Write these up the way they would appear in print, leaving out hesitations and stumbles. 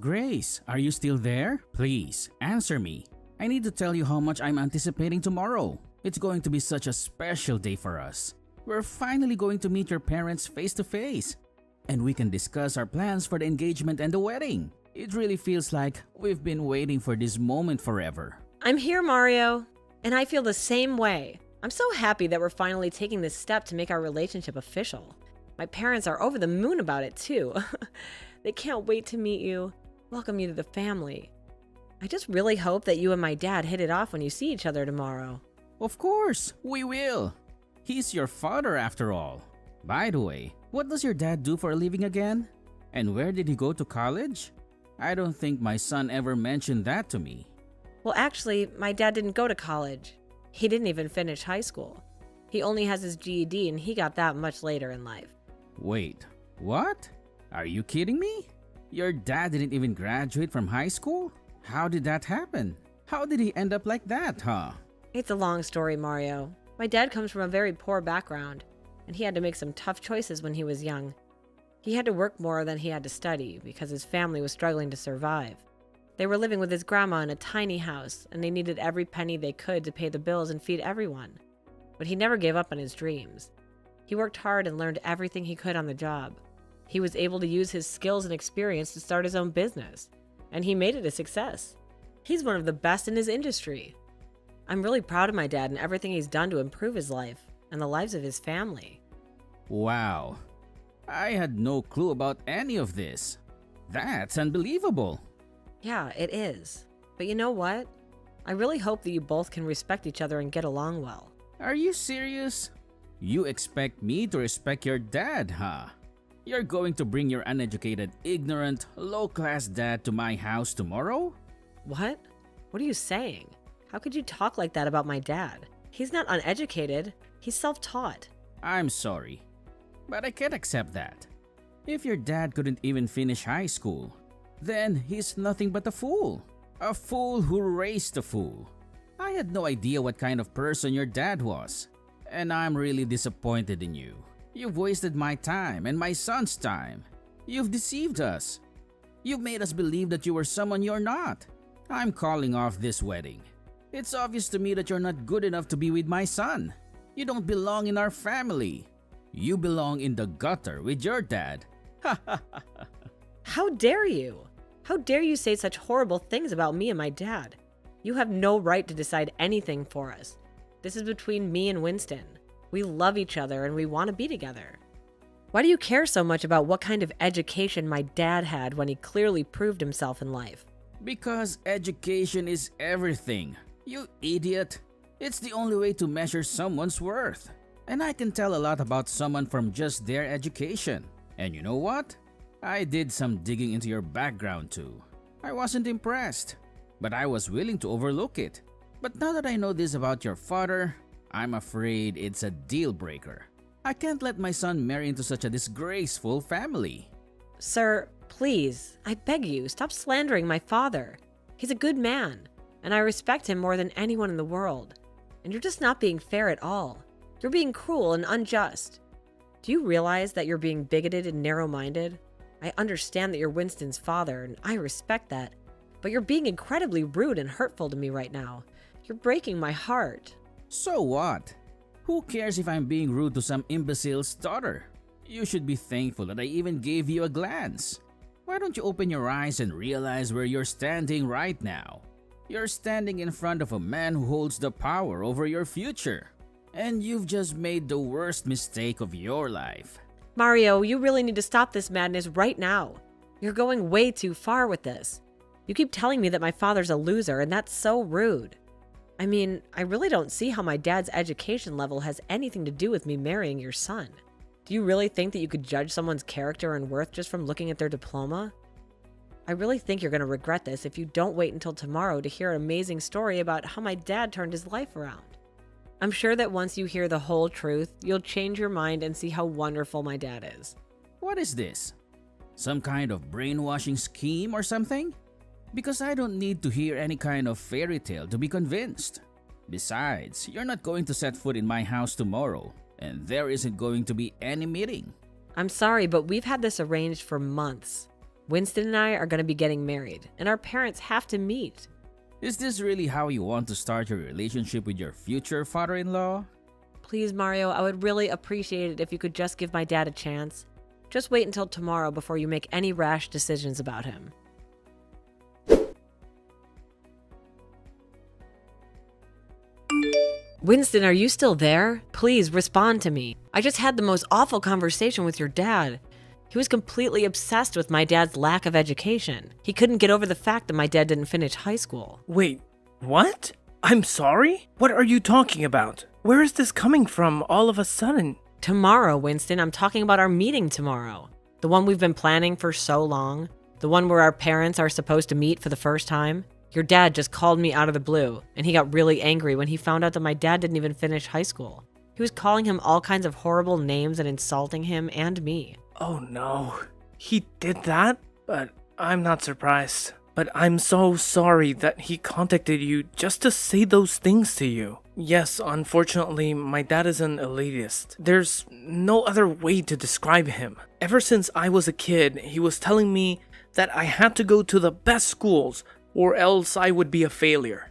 Grace, are you still there? Please, answer me. I need to tell you how much I'm anticipating tomorrow. It's going to be such a special day for us. We're finally going to meet your parents face to face. And we can discuss our plans for the engagement and the wedding. It really feels like we've been waiting for this moment forever. I'm here, Mario. And I feel the same way. I'm so happy that we're finally taking this step to make our relationship official. My parents are over the moon about it too. They can't wait to meet you, welcome you to the family. I just really hope that you and my dad hit it off when you see each other tomorrow. Of course, we will. He's your father after all. By the way, what does your dad do for a living again? And where did he go to college? I don't think my son ever mentioned that to me. Well, actually, my dad didn't go to college. He didn't even finish high school. He only has his GED and he got that much later in life. Wait, what? Are you kidding me? Your dad didn't even graduate from high school? How did that happen? How did he end up like that, huh? It's a long story, Mario. My dad comes from a very poor background, and he had to make some tough choices when he was young. He had to work more than he had to study because his family was struggling to survive. They were living with his grandma in a tiny house, and they needed every penny they could to pay the bills and feed everyone. But he never gave up on his dreams. He worked hard and learned everything he could on the job. He was able to use his skills and experience to start his own business, and he made it a success. He's one of the best in his industry. I'm really proud of my dad and everything he's done to improve his life and the lives of his family. Wow. I had no clue about any of this. That's unbelievable. Yeah, it is. But you know what? I really hope that you both can respect each other and get along well. Are you serious? You expect me to respect your dad, huh? You're going to bring your uneducated, ignorant, low-class dad to my house tomorrow? What? What are you saying? How could you talk like that about my dad? He's not uneducated. He's self-taught. I'm sorry, but I can't accept that. If your dad couldn't even finish high school, then he's nothing but a fool. A fool who raised a fool. I had no idea what kind of person your dad was, and I'm really disappointed in you. You've wasted my time and my son's time. You've deceived us. You've made us believe that you were someone you're not. I'm calling off this wedding. It's obvious to me that you're not good enough to be with my son. You don't belong in our family. You belong in the gutter with your dad. How dare you? How dare you say such horrible things about me and my dad? You have no right to decide anything for us. This is between me and Winston. We love each other and we want to be together. Why do you care so much about what kind of education my dad had when he clearly proved himself in life? Because education is everything. You idiot. It's the only way to measure someone's worth. And I can tell a lot about someone from just their education. And you know what? I did some digging into your background too. I wasn't impressed, but I was willing to overlook it. But now that I know this about your father, I'm afraid it's a deal breaker. I can't let my son marry into such a disgraceful family. Sir, please, I beg you, stop slandering my father. He's a good man, and I respect him more than anyone in the world. And you're just not being fair at all. You're being cruel and unjust. Do you realize that you're being bigoted and narrow-minded? I understand that you're Winston's father, and I respect that. But you're being incredibly rude and hurtful to me right now. You're breaking my heart. So what? Who cares if I'm being rude to some imbecile's daughter? You should be thankful that I even gave you a glance. Why don't you open your eyes and realize where you're standing right now? You're standing in front of a man who holds the power over your future. And you've just made the worst mistake of your life. Mario, you really need to stop this madness right now. You're going way too far with this. You keep telling me that my father's a loser, and that's so rude. I mean, I really don't see how my dad's education level has anything to do with me marrying your son. Do you really think that you could judge someone's character and worth just from looking at their diploma? I really think you're going to regret this if you don't wait until tomorrow to hear an amazing story about how my dad turned his life around. I'm sure that once you hear the whole truth, you'll change your mind and see how wonderful my dad is. What is this? Some kind of brainwashing scheme or something? Because I don't need to hear any kind of fairy tale to be convinced. Besides, you're not going to set foot in my house tomorrow, and there isn't going to be any meeting. I'm sorry, but we've had this arranged for months. Winston and I are going to be getting married, and our parents have to meet. Is this really how you want to start your relationship with your future father-in-law? Please, Mario, I would really appreciate it if you could just give my dad a chance. Just wait until tomorrow before you make any rash decisions about him. Winston, are you still there? Please respond to me. I just had the most awful conversation with your dad. He was completely obsessed with my dad's lack of education. He couldn't get over the fact that my dad didn't finish high school. Wait, what? I'm sorry? What are you talking about? Where is this coming from all of a sudden? Tomorrow, Winston, I'm talking about our meeting tomorrow. The one we've been planning for so long. The one where our parents are supposed to meet for the first time. Your dad just called me out of the blue, and he got really angry when he found out that my dad didn't even finish high school. He was calling him all kinds of horrible names and insulting him and me. Oh no, he did that? But I'm not surprised. But I'm so sorry that he contacted you just to say those things to you. Yes, unfortunately, my dad is an elitist. There's no other way to describe him. Ever since I was a kid, he was telling me that I had to go to the best schools or else I would be a failure.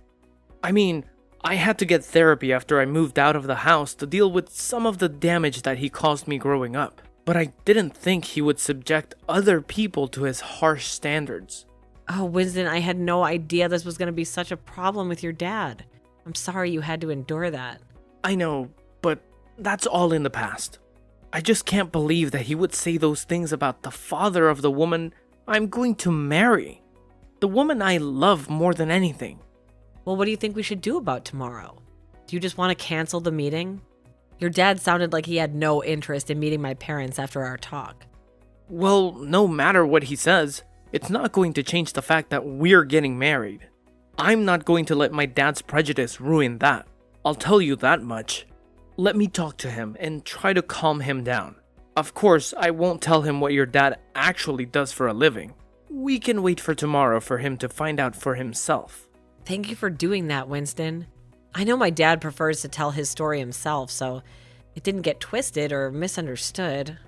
I mean, I had to get therapy after I moved out of the house to deal with some of the damage that he caused me growing up. But I didn't think he would subject other people to his harsh standards. Oh, Winston, I had no idea this was going to be such a problem with your dad. I'm sorry you had to endure that. I know, but that's all in the past. I just can't believe that he would say those things about the father of the woman I'm going to marry. The woman I love more than anything. Well, what do you think we should do about tomorrow? Do you just want to cancel the meeting? Your dad sounded like he had no interest in meeting my parents after our talk. Well, no matter what he says, it's not going to change the fact that we're getting married. I'm not going to let my dad's prejudice ruin that. I'll tell you that much. Let me talk to him and try to calm him down. Of course, I won't tell him what your dad actually does for a living. We can wait for tomorrow for him to find out for himself. Thank you for doing that, Winston. I know my dad prefers to tell his story himself, so it didn't get twisted or misunderstood.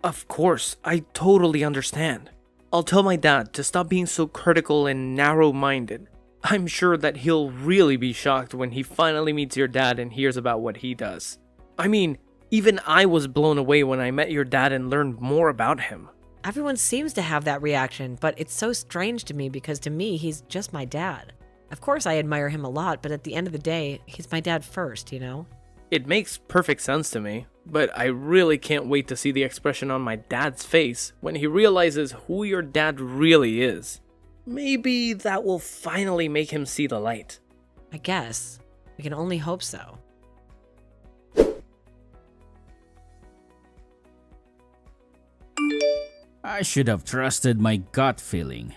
Of course, I totally understand. I'll tell my dad to stop being so critical and narrow-minded. I'm sure that he'll really be shocked when he finally meets your dad and hears about what he does. I mean, even I was blown away when I met your dad and learned more about him. Everyone seems to have that reaction, but it's so strange to me because to me, he's just my dad. Of course, I admire him a lot, but at the end of the day, he's my dad first, you know? It makes perfect sense to me, but I really can't wait to see the expression on my dad's face when he realizes who your dad really is. Maybe that will finally make him see the light. I guess. We can only hope so. I should have trusted my gut feeling.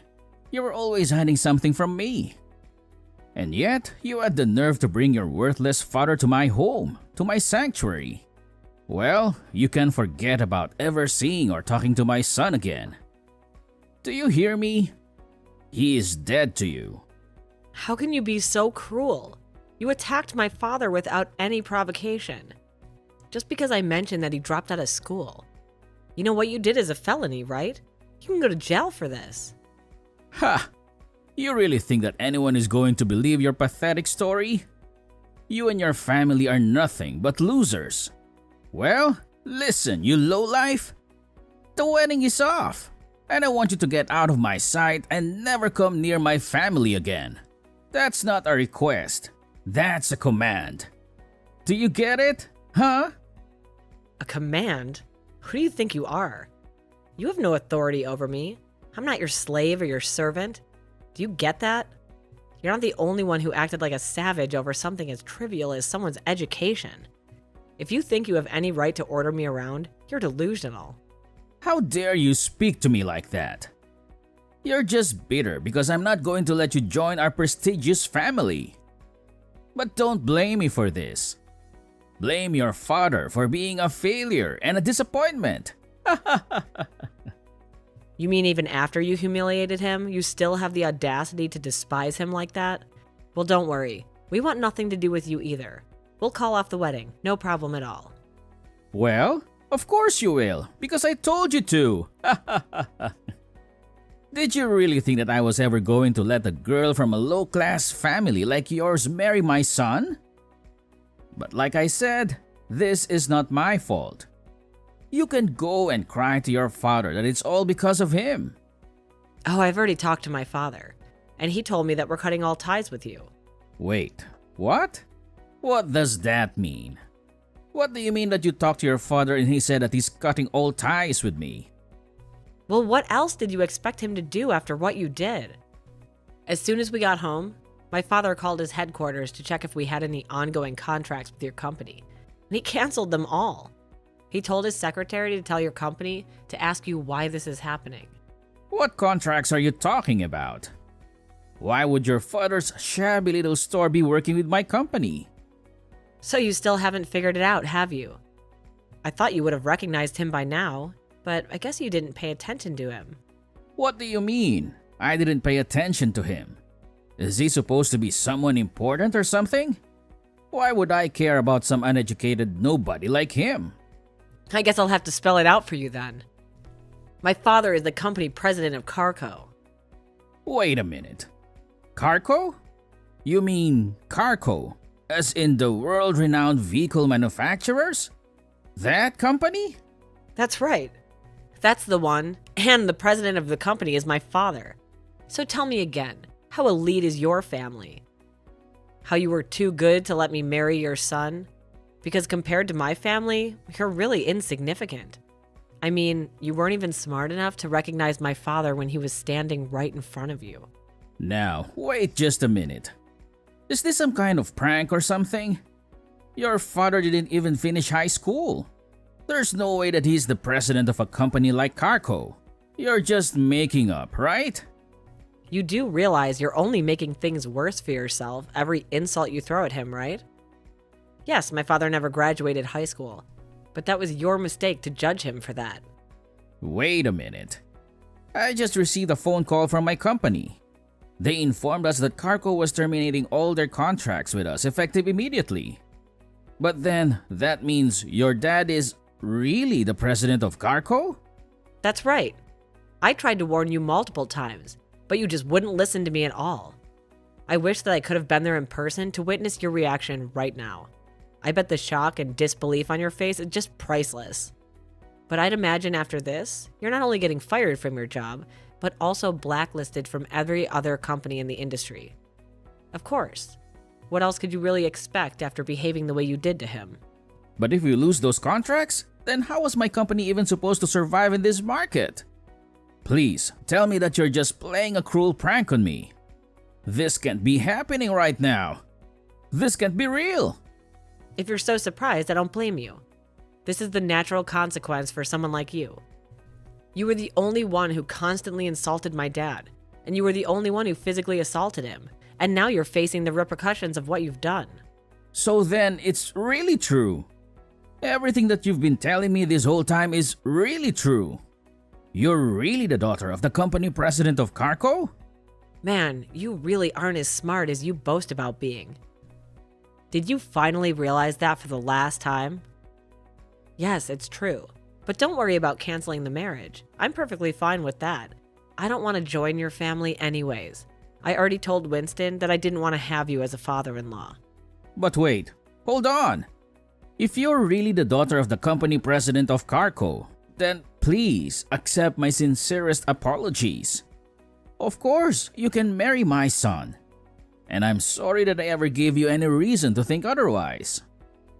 You were always hiding something from me. And yet, you had the nerve to bring your worthless father to my home, to my sanctuary. Well, you can forget about ever seeing or talking to my son again. Do you hear me? He is dead to you. How can you be so cruel? You attacked my father without any provocation. Just because I mentioned that he dropped out of school. You know what you did is a felony, right? You can go to jail for this. Ha! You really think that anyone is going to believe your pathetic story? You and your family are nothing but losers. Well, listen, you lowlife. The wedding is off, and I want you to get out of my sight and never come near my family again. That's not a request. That's a command. Do you get it? Huh? A command? Who do you think you are? You have no authority over me. I'm not your slave or your servant. Do you get that? You're not the only one who acted like a savage over something as trivial as someone's education. If you think you have any right to order me around, you're delusional. How dare you speak to me like that? You're just bitter because I'm not going to let you join our prestigious family. But don't blame me for this. Blame your father for being a failure and a disappointment. You mean even after you humiliated him, you still have the audacity to despise him like that? Well, don't worry. We want nothing to do with you either. We'll call off the wedding. No problem at all. Well, of course you will, because I told you to. Did you really think that I was ever going to let a girl from a low-class family like yours marry my son? But like I said, this is not my fault. You can go and cry to your father that it's all because of him. Oh, I've already talked to my father, and he told me that we're cutting all ties with you. Wait, what? What does that mean? What do you mean that you talked to your father and he said that he's cutting all ties with me? Well, what else did you expect him to do after what you did? As soon as we got home, my father called his headquarters to check if we had any ongoing contracts with your company, and he canceled them all. He told his secretary to tell your company to ask you why this is happening. What contracts are you talking about? Why would your father's shabby little store be working with my company? So you still haven't figured it out, have you? I thought you would have recognized him by now, but I guess you didn't pay attention to him. What do you mean? I didn't pay attention to him. Is he supposed to be someone important or something? Why would I care about some uneducated nobody like him? I guess I'll have to spell it out for you then. My father is the company president of Carco. Wait a minute. Carco? You mean Carco, as in the world-renowned vehicle manufacturers? That company? That's right. That's the one, and the president of the company is my father. So tell me again, how elite is your family? How you were too good to let me marry your son? Because compared to my family, you're really insignificant. I mean, you weren't even smart enough to recognize my father when he was standing right in front of you. Now, wait just a minute. Is this some kind of prank or something? Your father didn't even finish high school. There's no way that he's the president of a company like Carco. You're just making up, right? You do realize you're only making things worse for yourself every insult you throw at him, right? Yes, my father never graduated high school, but that was your mistake to judge him for that. Wait a minute. I just received a phone call from my company. They informed us that Carco was terminating all their contracts with us effective immediately. But then, that means your dad is really the president of Carco? That's right. I tried to warn you multiple times, but you just wouldn't listen to me at all. I wish that I could have been there in person to witness your reaction right now. I bet the shock and disbelief on your face is just priceless. But I'd imagine after this, you're not only getting fired from your job, but also blacklisted from every other company in the industry. Of course. What else could you really expect after behaving the way you did to him? But if we lose those contracts, then how was my company even supposed to survive in this market? Please, tell me that you're just playing a cruel prank on me. This can't be happening right now. This can't be real. If you're so surprised, I don't blame you. This is the natural consequence for someone like you. You were the only one who constantly insulted my dad, and you were the only one who physically assaulted him, and now you're facing the repercussions of what you've done. So then, it's really true. Everything that you've been telling me this whole time is really true. You're really the daughter of the company president of Carco? Man, you really aren't as smart as you boast about being. Did you finally realize that for the last time? Yes, it's true. But don't worry about canceling the marriage. I'm perfectly fine with that. I don't want to join your family anyways. I already told Winston that I didn't want to have you as a father-in-law. But wait, hold on. If you're really the daughter of the company president of Carco, then please accept my sincerest apologies. Of course, you can marry my son. And I'm sorry that I ever gave you any reason to think otherwise.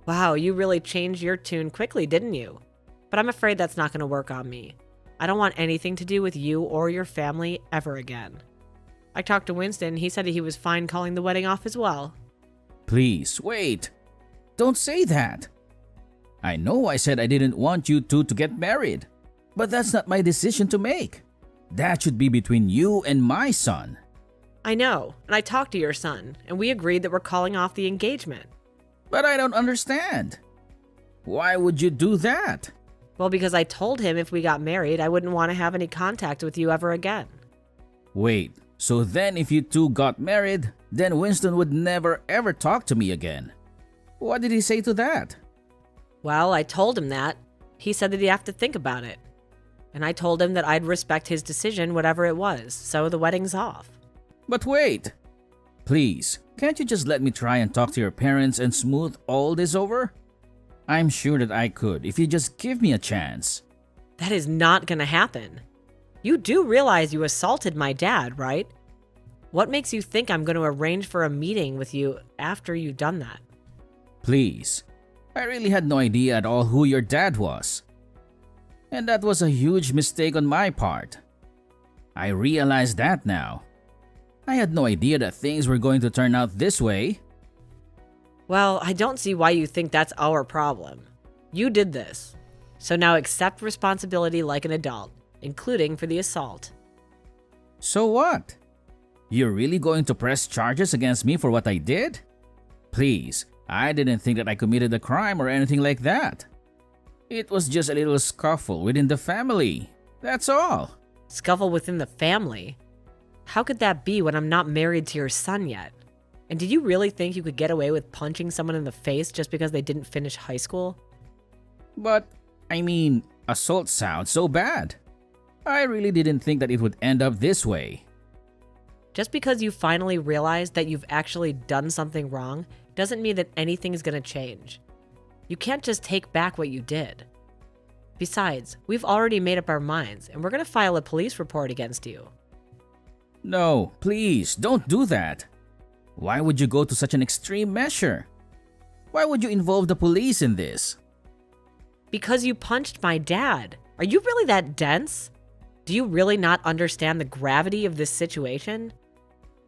Wow, you really changed your tune quickly, didn't you? But I'm afraid that's not going to work on me. I don't want anything to do with you or your family ever again. I talked to Winston, he said he was fine calling the wedding off as well. Please, wait. Don't say that. I know I said I didn't want you two to get married, but that's not my decision to make. That should be between you and my son. I know, and I talked to your son, and we agreed that we're calling off the engagement. But I don't understand. Why would you do that? Well, because I told him if we got married, I wouldn't want to have any contact with you ever again. Wait, so then if you two got married, then Winston would never ever talk to me again. What did he say to that? Well, I told him that. He said that he'd have to think about it. and I told him that I'd respect his decision, whatever it was, so the wedding's off. But wait! Please, can't you just let me try and talk to your parents and smooth all this over? I'm sure that I could if you just give me a chance. That is not gonna happen. You do realize you assaulted my dad, right? What makes you think I'm going to arrange for a meeting with you after you've done that? Please, I really had no idea at all who your dad was. And that was a huge mistake on my part. I realize that now. I had no idea that things were going to turn out this way. Well, I don't see why you think that's our problem. You did this. So now accept responsibility like an adult, including for the assault. So what? You're really going to press charges against me for what I did? Please, I didn't think that I committed a crime or anything like that. It was just a little scuffle within the family. That's all. Scuffle within the family? How could that be when I'm not married to your son yet? And did you really think you could get away with punching someone in the face just because they didn't finish high school? But, assault sounds so bad. I really didn't think that it would end up this way. Just because you finally realize that you've actually done something wrong doesn't mean that anything's gonna change. You can't just take back what you did. Besides, we've already made up our minds and we're gonna file a police report against you. No, please, don't do that. Why would you go to such an extreme measure? Why would you involve the police in this? Because you punched my dad. Are you really that dense? Do you really not understand the gravity of this situation?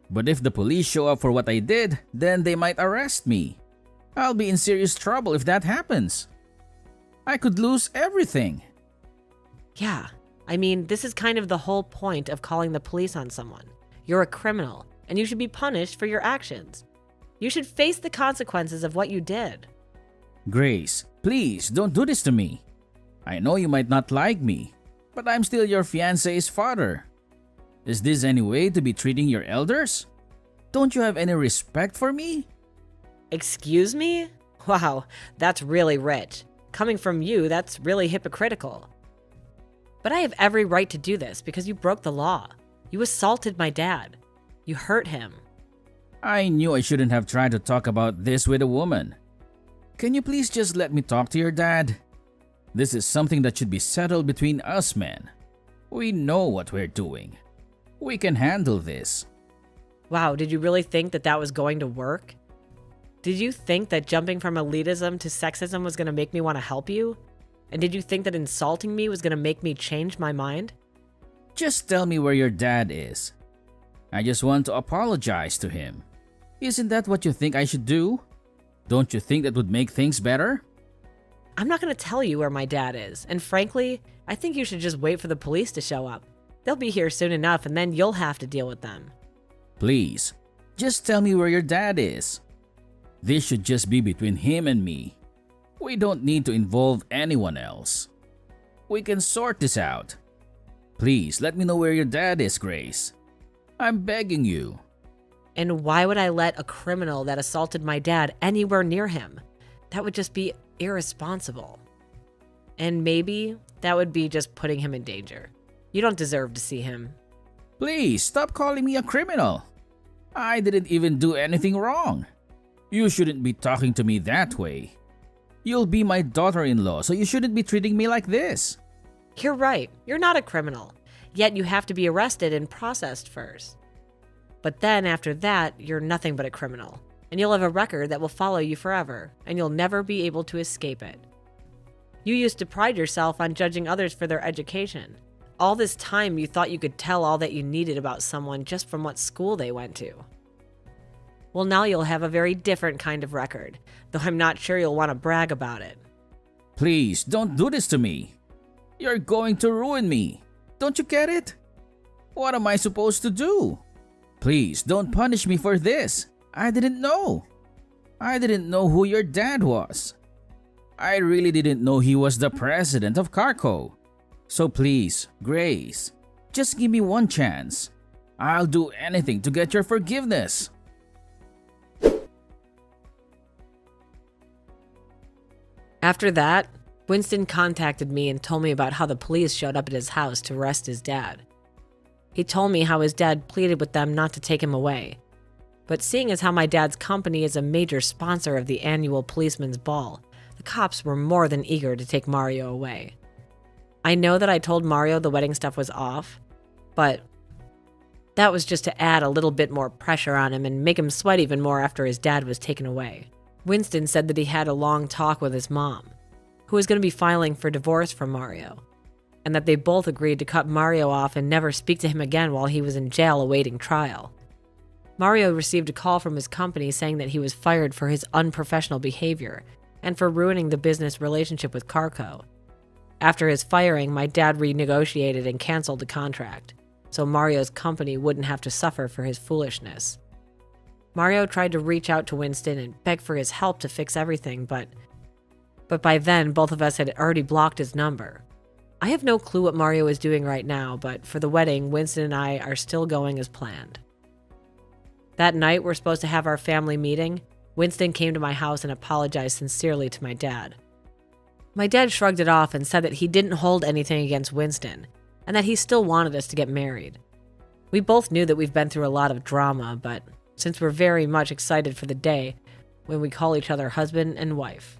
But if the police show up for what I did, then they might arrest me. I'll be in serious trouble if that happens. I could lose everything. Yeah, this is kind of the whole point of calling the police on someone. You're a criminal, and you should be punished for your actions. You should face the consequences of what you did. Grace, please don't do this to me. I know you might not like me, but I'm still your fiancé's father. Is this any way to be treating your elders? Don't you have any respect for me? Excuse me? Wow, that's really rich. Coming from you, that's really hypocritical. But I have every right to do this because you broke the law. You assaulted my dad. You hurt him. I knew I shouldn't have tried to talk about this with a woman. Can you please just let me talk to your dad? This is something that should be settled between us men. We know what we're doing. We can handle this. Wow, did you really think that that was going to work? Did you think that jumping from elitism to sexism was going to make me want to help you? And did you think that insulting me was going to make me change my mind? Just tell me where your dad is. I just want to apologize to him. Isn't that what you think I should do? Don't you think that would make things better? I'm not going to tell you where my dad is, and frankly, I think you should just wait for the police to show up. They'll be here soon enough, and then you'll have to deal with them. Please, just tell me where your dad is. This should just be between him and me. We don't need to involve anyone else. We can sort this out. Please, let me know where your dad is, Grace. I'm begging you. And why would I let a criminal that assaulted my dad anywhere near him? That would just be irresponsible. And maybe that would be just putting him in danger. You don't deserve to see him. Please, stop calling me a criminal. I didn't even do anything wrong. You shouldn't be talking to me that way. You'll be my daughter-in-law, so you shouldn't be treating me like this. You're right. You're not a criminal. Yet you have to be arrested and processed first. But then after that, you're nothing but a criminal. And you'll have a record that will follow you forever, and you'll never be able to escape it. You used to pride yourself on judging others for their education. All this time you thought you could tell all that you needed about someone just from what school they went to. Well, now you'll have a very different kind of record, though I'm not sure you'll want to brag about it. Please, don't do this to me. You're going to ruin me. Don't you get it? What am I supposed to do? Please, don't punish me for this. I didn't know. I didn't know who your dad was. I really didn't know he was the president of Carco. So please, Grace, just give me one chance. I'll do anything to get your forgiveness. After that, Winston contacted me and told me about how the police showed up at his house to arrest his dad. He told me how his dad pleaded with them not to take him away. But seeing as how my dad's company is a major sponsor of the annual policeman's ball, the cops were more than eager to take Mario away. I know that I told Mario the wedding stuff was off, but that was just to add a little bit more pressure on him and make him sweat even more after his dad was taken away. Winston said that he had a long talk with his mom, who was going to be filing for divorce from Mario, and that they both agreed to cut Mario off and never speak to him again while he was in jail awaiting trial. Mario received a call from his company saying that he was fired for his unprofessional behavior and for ruining the business relationship with Carco. After his firing, my dad renegotiated and canceled the contract, so Mario's company wouldn't have to suffer for his foolishness. Mario tried to reach out to Winston and beg for his help to fix everything, but by then, both of us had already blocked his number. I have no clue what Mario is doing right now, but for the wedding, Winston and I are still going as planned. That night, we're supposed to have our family meeting. Winston came to my house and apologized sincerely to my dad. My dad shrugged it off and said that he didn't hold anything against Winston, and that he still wanted us to get married. We both knew that we've been through a lot of drama, but since we're very much excited for the day when we call each other husband and wife.